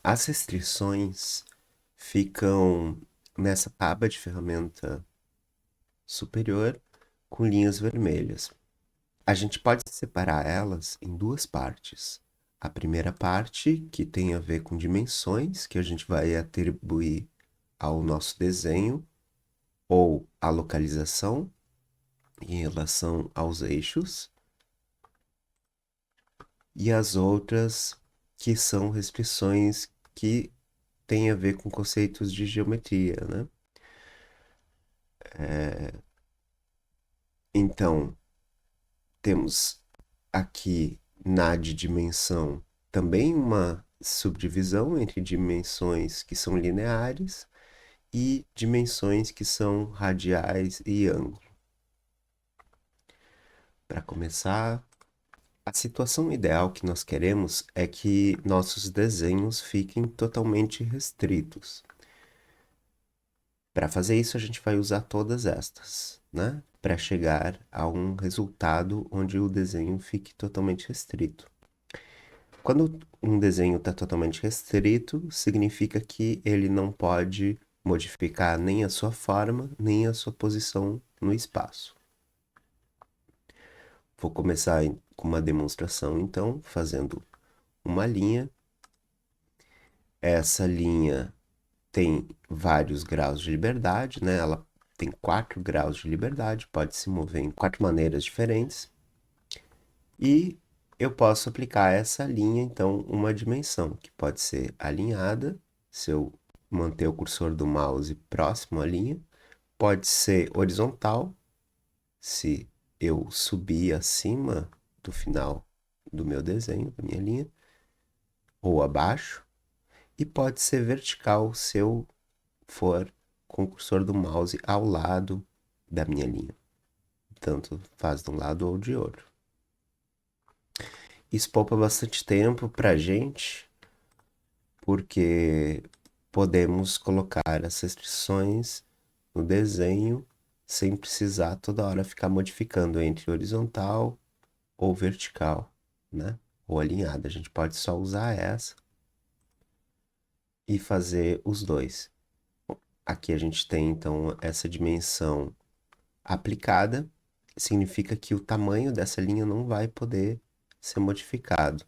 As restrições ficam nessa aba de ferramenta superior com linhas vermelhas. A gente pode separar elas em duas partes. A primeira parte, que tem a ver com dimensões, que a gente vai atribuir ao nosso desenho, ou a localização em relação aos eixos, e as outras que são restrições que têm a ver com conceitos de geometria, né? Então, temos aqui na de dimensão também uma subdivisão entre dimensões que são lineares e dimensões que são radiais e ângulo. Para começar, a situação ideal que nós queremos é que nossos desenhos fiquem totalmente restritos. Para fazer isso, a gente vai usar todas estas, né? Para chegar a um resultado onde o desenho fique totalmente restrito. Quando um desenho está totalmente restrito, significa que ele não pode modificar nem a sua forma, nem a sua posição no espaço. Vou começar com uma demonstração, então, fazendo uma linha. Essa linha tem vários graus de liberdade, né? Ela tem 4 graus de liberdade, pode se mover em 4 maneiras diferentes. E eu posso aplicar essa linha, então, uma dimensão, que pode ser alinhada, se eu manter o cursor do mouse próximo à linha, pode ser horizontal, se eu subir acima do final do meu desenho, da minha linha, ou abaixo, e pode ser vertical se eu for com o cursor do mouse ao lado da minha linha. Tanto faz de um lado ou de outro. Isso poupa bastante tempo para a gente, porque podemos colocar as restrições no desenho sem precisar toda hora ficar modificando entre horizontal ou vertical, né? Ou alinhada. A gente pode só usar essa e fazer os dois. Aqui a gente tem então essa dimensão aplicada, significa que o tamanho dessa linha não vai poder ser modificado.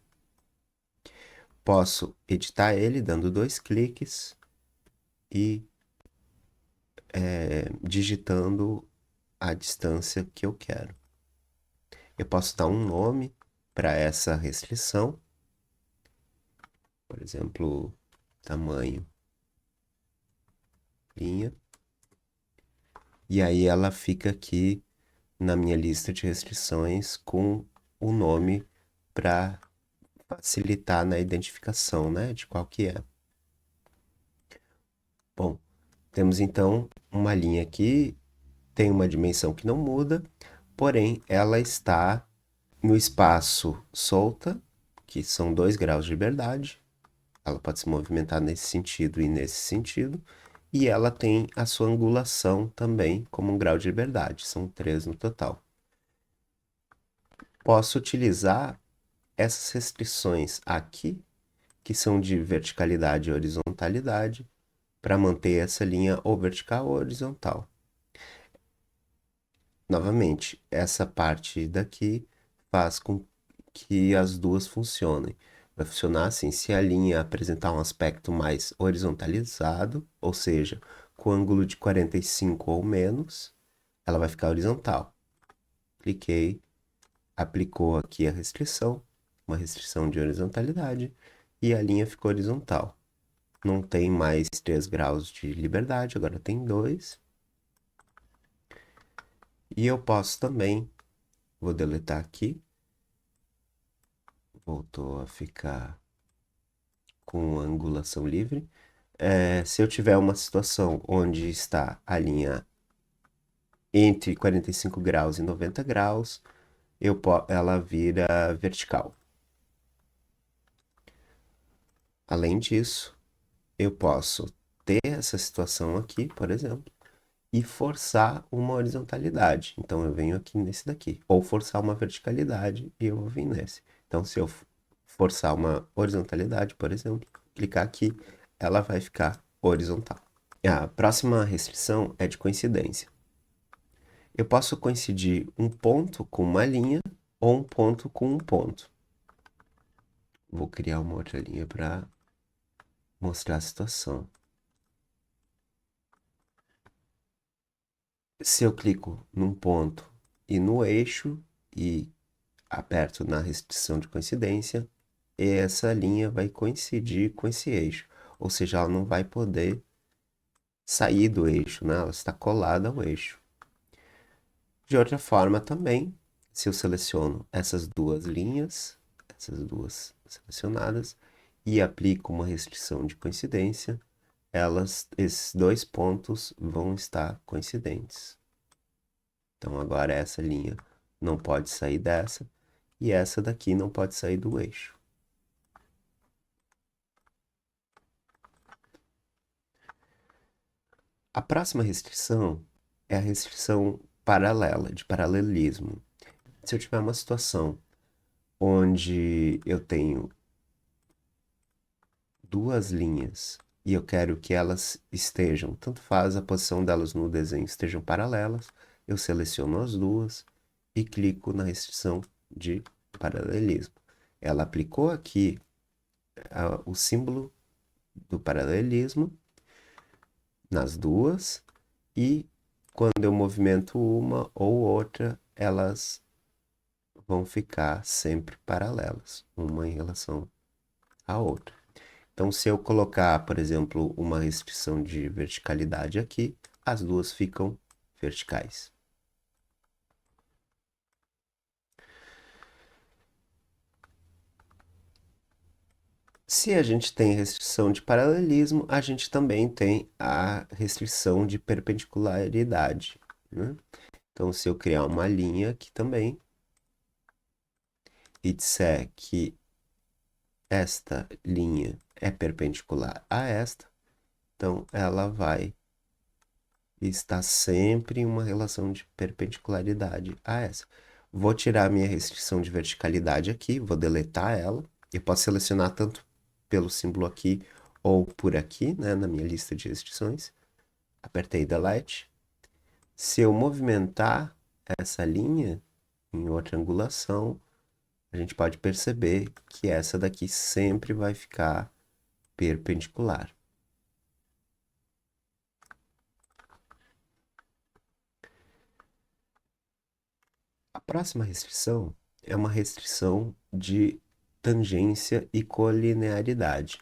Posso editar ele dando 2 cliques e digitando a distância que eu quero. Eu posso dar um nome para essa restrição, por exemplo, tamanho linha, e aí ela fica aqui na minha lista de restrições com o nome para facilitar na identificação, né, de qual que é. Bom, temos então uma linha aqui, tem uma dimensão que não muda, porém ela está no espaço solta, que são 2 graus de liberdade. Ela pode se movimentar nesse sentido e nesse sentido. E ela tem a sua angulação também como um grau de liberdade. São 3 no total. Posso utilizar essas restrições aqui, que são de verticalidade e horizontalidade, para manter essa linha ou vertical ou horizontal. Novamente, essa parte daqui faz com que as duas funcionem. Vai funcionar assim, se a linha apresentar um aspecto mais horizontalizado, ou seja, com ângulo de 45 ou menos, ela vai ficar horizontal. Cliquei, aplicou aqui a restrição, uma restrição de horizontalidade, e a linha ficou horizontal. Não tem mais 3 graus de liberdade, agora tem 2. E eu posso também, vou deletar aqui, voltou a ficar com angulação livre. Se eu tiver uma situação onde está a linha entre 45 graus e 90 graus, ela vira vertical. Além disso, eu posso ter essa situação aqui, por exemplo, e forçar uma horizontalidade. Então eu venho aqui nesse daqui. Ou forçar uma verticalidade e eu vou vir nesse. Então se eu forçar uma horizontalidade, por exemplo, clicar aqui, ela vai ficar horizontal. A próxima restrição é de coincidência. Eu posso coincidir um ponto com uma linha ou um ponto com um ponto. Vou criar uma outra linha para mostrar a situação. Se eu clico num ponto e no eixo e aperto na restrição de coincidência, essa linha vai coincidir com esse eixo. Ou seja, ela não vai poder sair do eixo, né? Ela está colada ao eixo. De outra forma também, se eu seleciono essas duas linhas, essas duas selecionadas, e aplico uma restrição de coincidência, esses dois pontos vão estar coincidentes. Então agora essa linha não pode sair dessa, e essa daqui não pode sair do eixo. A próxima restrição é a restrição paralela, de paralelismo. Se eu tiver uma situação onde eu tenho duas linhas e eu quero que elas estejam, tanto faz a posição delas no desenho, estejam paralelas, eu seleciono as duas e clico na restrição de paralelismo. Ela aplicou aqui o símbolo do paralelismo nas duas e quando eu movimento uma ou outra, elas vão ficar sempre paralelas, uma em relação à outra. Então, se eu colocar, por exemplo, uma restrição de verticalidade aqui, as duas ficam verticais. Se a gente tem restrição de paralelismo, a gente também tem a restrição de perpendicularidade, né? Então, se eu criar uma linha aqui também e disser que esta linha é perpendicular a esta, então ela vai estar sempre em uma relação de perpendicularidade a essa. Vou tirar a minha restrição de verticalidade aqui, vou deletar ela. Eu posso selecionar tanto pelo símbolo aqui ou por aqui, né, na minha lista de restrições. Apertei Delete. Se eu movimentar essa linha em outra angulação, a gente pode perceber que essa daqui sempre vai ficar perpendicular. A próxima restrição é uma restrição de tangência e colinearidade.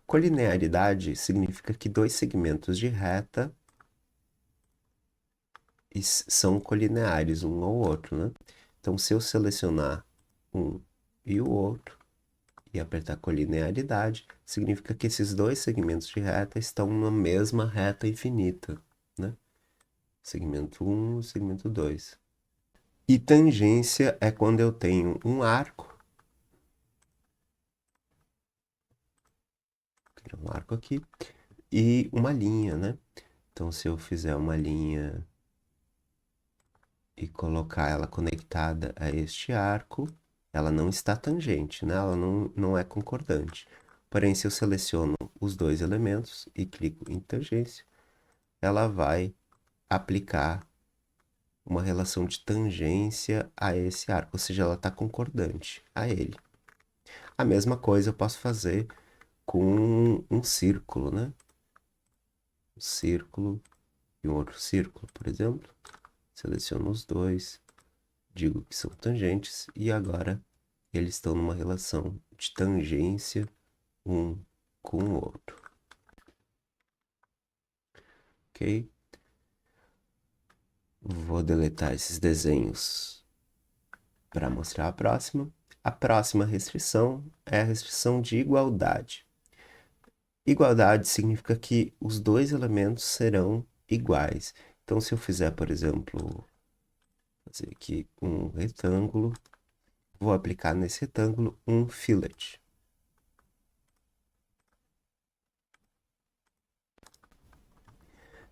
Colinearidade significa que dois segmentos de reta são colineares um ao outro, né? Então, se eu selecionar um e o outro e apertar colinearidade, significa que esses dois segmentos de reta estão na mesma reta infinita, né? Segmento 1 e segmento 2. E tangência é quando eu tenho um arco, um arco aqui, e uma linha, né? Então, se eu fizer uma linha e colocar ela conectada a este arco, ela não está tangente, né? Ela não é concordante. Porém, se eu seleciono os dois elementos e clico em tangência, ela vai aplicar uma relação de tangência a esse arco, ou seja, ela está concordante a ele. A mesma coisa eu posso fazer com um círculo, né? Um círculo e um outro círculo, por exemplo. Seleciono os dois, digo que são tangentes e agora eles estão numa relação de tangência um com o outro. Ok? Vou deletar esses desenhos para mostrar a próxima. A próxima restrição é a restrição de igualdade. Igualdade significa que os dois elementos serão iguais. Então, se eu fizer, por exemplo, fazer aqui um retângulo, vou aplicar nesse retângulo um fillet.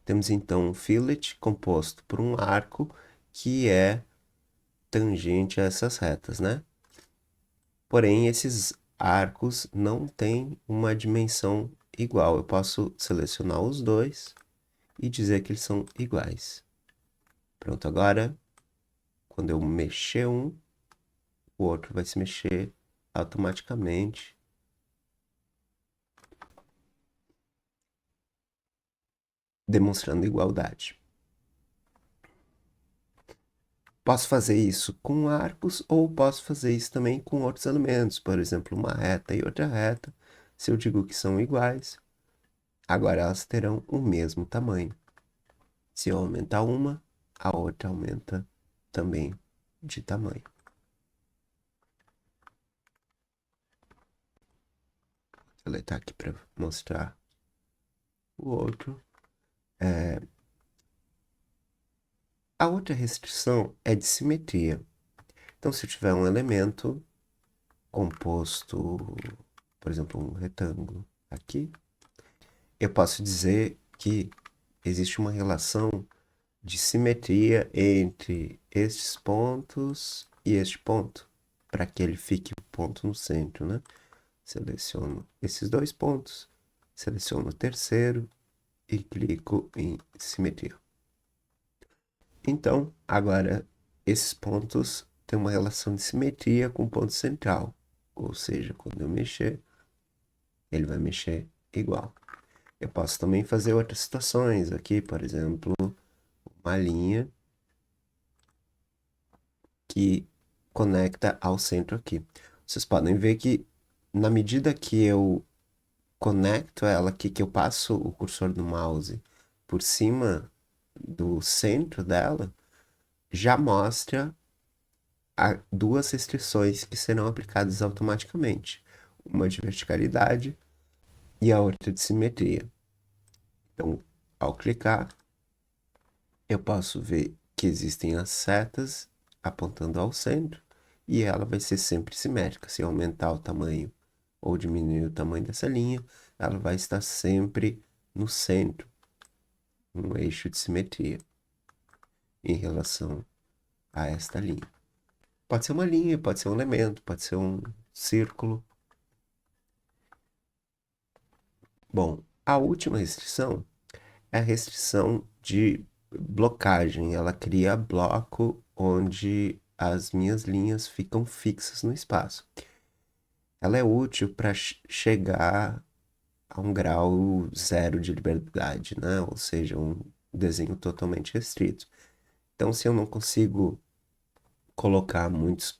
Temos então um fillet composto por um arco que é tangente a essas retas, né? Porém, esses arcos não têm uma dimensão igual. Eu posso selecionar os dois e dizer que eles são iguais. Pronto, agora, quando eu mexer um, o outro vai se mexer automaticamente. Demonstrando igualdade. Posso fazer isso com arcos ou posso fazer isso também com outros elementos, por exemplo, uma reta e outra reta. Se eu digo que são iguais, agora elas terão o mesmo tamanho. Se eu aumentar uma, a outra aumenta também de tamanho. Vou deletar aqui para mostrar o outro. A outra restrição é de simetria. Então, se eu tiver um elemento composto, por exemplo, um retângulo aqui, eu posso dizer que existe uma relação de simetria entre estes pontos e este ponto, para que ele fique o ponto no centro, né? Seleciono esses dois pontos, seleciono o terceiro e clico em simetria. Então, agora, esses pontos têm uma relação de simetria com o ponto central, ou seja, quando eu mexer, ele vai mexer igual. Eu posso também fazer outras situações aqui, por exemplo, uma linha que conecta ao centro aqui. Vocês podem ver que na medida que eu conecto ela aqui, que eu passo o cursor do mouse por cima do centro dela, já mostra duas restrições que serão aplicadas automaticamente. Uma de verticalidade e a outra de simetria. Então, ao clicar, eu posso ver que existem as setas apontando ao centro e ela vai ser sempre simétrica. Se eu aumentar o tamanho ou diminuir o tamanho dessa linha, ela vai estar sempre no centro, no eixo de simetria, em relação a esta linha. Pode ser uma linha, pode ser um elemento, pode ser um círculo. Bom, a última restrição é a restrição de blocagem. Ela cria bloco onde as minhas linhas ficam fixas no espaço. Ela é útil para chegar a um grau zero de liberdade, né? Ou seja, um desenho totalmente restrito. Então, se eu não consigo colocar muitas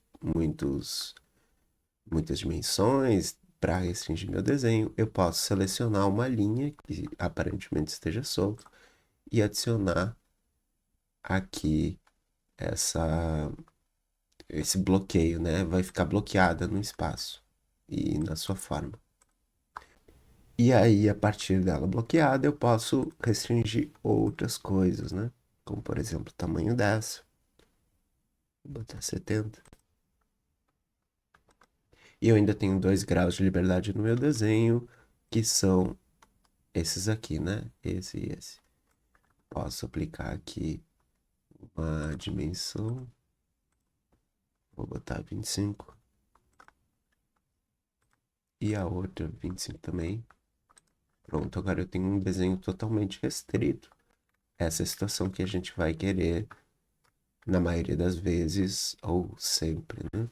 dimensões para restringir meu desenho, eu posso selecionar uma linha que aparentemente esteja solta e adicionar aqui essa, esse bloqueio, né? Vai ficar bloqueada no espaço e na sua forma. E aí, a partir dela bloqueada, eu posso restringir outras coisas, né? Como, por exemplo, o tamanho dessa. Vou botar 70. E eu ainda tenho 2 graus de liberdade no meu desenho, que são esses aqui, né? Esse e esse. Posso aplicar aqui uma dimensão. Vou botar 25. E a outra 25 também. Pronto, agora eu tenho um desenho totalmente restrito. Essa é a situação que a gente vai querer na maioria das vezes ou sempre, né?